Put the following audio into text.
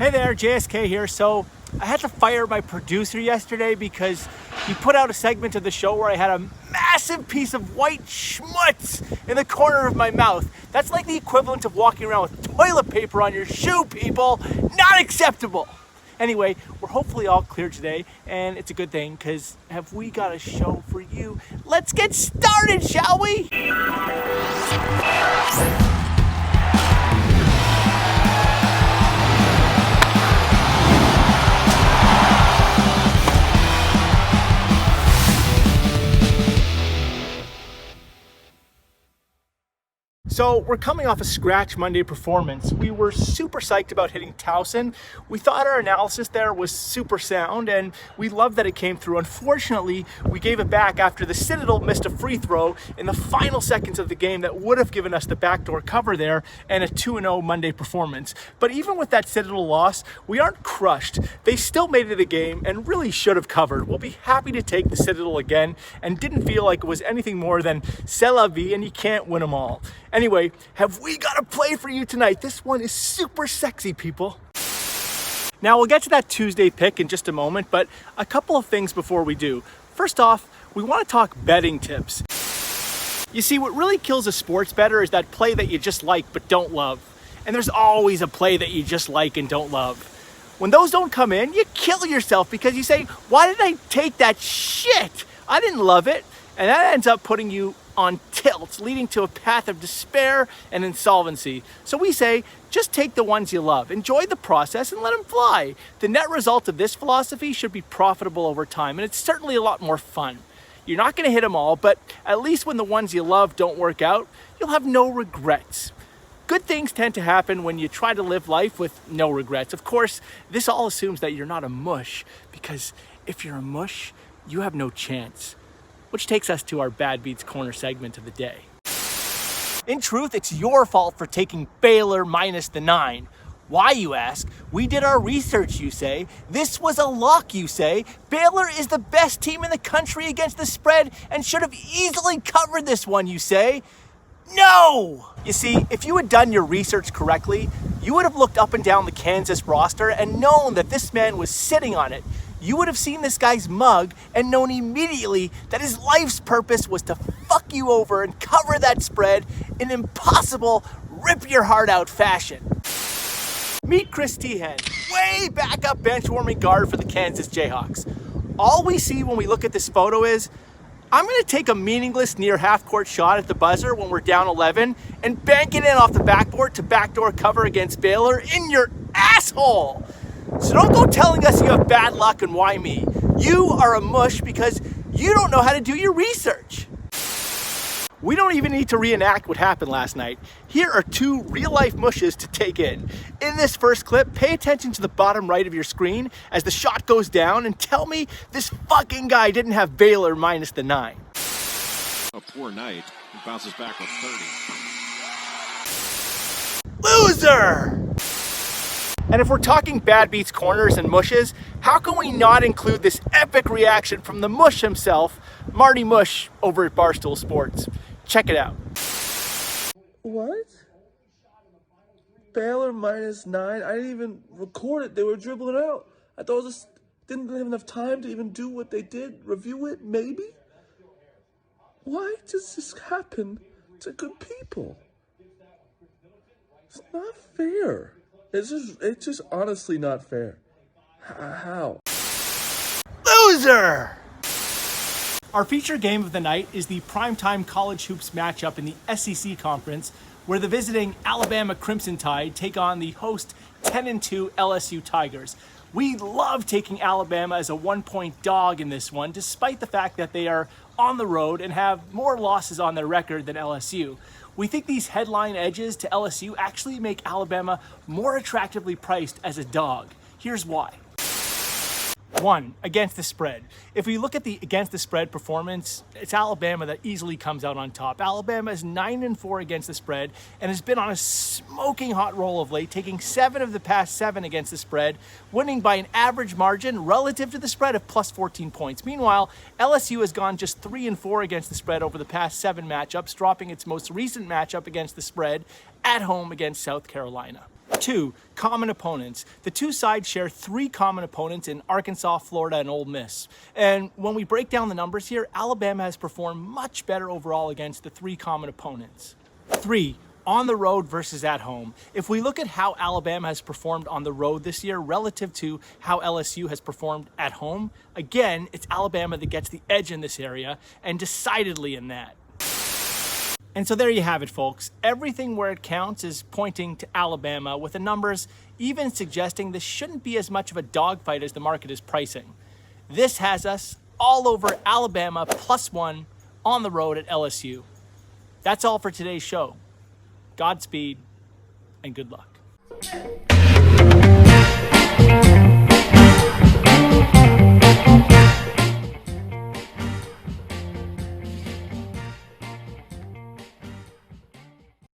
Hey there, JSK here. So I had to fire my producer yesterday because he put out a segment of the show where I had a massive piece of white schmutz in the corner of my mouth. That's like the equivalent of walking around with toilet paper on your shoe, people. Not acceptable. Anyway, we're hopefully all clear today, and it's a good thing because have we got a show for you? Let's get started, shall we? So we're coming off a scratch Monday performance. We were super psyched about hitting Towson. We thought our analysis there was super sound and we loved that it came through. Unfortunately, we gave it back after the Citadel missed a free throw in the final seconds of the game that would have given us the backdoor cover there and a 2-0 Monday performance. But even with that Citadel loss, we aren't crushed. They still made it a game and really should have covered. We'll be happy to take the Citadel again and didn't feel like it was anything more than c'est la vie and you can't win them all. Anyway, have we got a play for you tonight? This one is super sexy, people. Now, we'll get to that Tuesday pick in just a moment, but a couple of things before we do. First off, we want to talk betting tips. You see, what really kills a sports bettor is that play that you just like but don't love. And there's always a play that you just like and don't love. When those don't come in, you kill yourself because you say, why did I take that shit? I didn't love it. And that ends up putting you on tilt, leading to a path of despair and insolvency. So we say, just take the ones you love, enjoy the process and let them fly. The net result of this philosophy should be profitable over time, and it's certainly a lot more fun. You're not going to hit them all, but at least when the ones you love don't work out, you'll have no regrets. Good things tend to happen when you try to live life with no regrets. Of course, this all assumes that you're not a mush, because if you're a mush, you have no chance. Which takes us to our Bad Beats Corner segment of the day. In truth, it's your fault for taking Baylor minus the 9. Why, you ask? We did our research, you say. This was a lock, you say. Baylor is the best team in the country against the spread and should have easily covered this one, you say. No! You see, if you had done your research correctly, you would have looked up and down the Kansas roster and known that this man was sitting on it. You would have seen this guy's mug and known immediately that his life's purpose was to fuck you over and cover that spread in impossible, rip-your-heart-out fashion. Meet Chris Tehan, way back up bench-warming guard for the Kansas Jayhawks. All we see when we look at this photo is, I'm going to take a meaningless near half-court shot at the buzzer when we're down 11 and bank it in off the backboard to backdoor cover against Baylor in your asshole. So don't go telling us you have bad luck and why me. You are a mush because you don't know how to do your research. We don't even need to reenact what happened last night. Here are two real-life mushes to take in. In this first clip, pay attention to the bottom right of your screen as the shot goes down and tell me this fucking guy didn't have Baylor minus the 9. A poor night. He bounces back with 30. Loser! And if we're talking Bad Beats Corners and mushes, how can we not include this epic reaction from the mush himself, Marty Mush, over at Barstool Sports? Check it out. What? Baylor minus 9? I didn't even record it. They were dribbling out. I thought it was didn't have enough time to even do what they did. Review it, maybe? Why does this happen to good people? It's not fair. It's just honestly not fair. How? Loser! Our feature game of the night is the primetime college hoops matchup in the SEC Conference, where the visiting Alabama Crimson Tide take on the host 10-2 LSU Tigers. We love taking Alabama as a 1-point dog in this one, despite the fact that they are on the road and have more losses on their record than LSU. We think these headline edges to LSU actually make Alabama more attractively priced as a dog. Here's why. 1, against the spread. If we look at the against the spread performance, it's Alabama that easily comes out on top. Alabama is 9-4 against the spread and has been on a smoking hot roll of late, taking 7 of the past 7 against the spread, winning by an average margin relative to the spread of plus 14 points. Meanwhile, LSU has gone just 3-4 against the spread over the past 7 matchups, dropping its most recent matchup against the spread at home against South Carolina. 2, common opponents. The two sides share 3 common opponents in Arkansas, Florida, and Ole Miss. And when we break down the numbers here, Alabama has performed much better overall against the 3 common opponents. 3, on the road versus at home. If we look at how Alabama has performed on the road this year relative to how LSU has performed at home, again, it's Alabama that gets the edge in this area, and decidedly in that. And so there you have it, folks. Everything where it counts is pointing to Alabama, with the numbers even suggesting this shouldn't be as much of a dogfight as the market is pricing. This has us all over Alabama +1 on the road at LSU. That's all for today's show. Godspeed and good luck.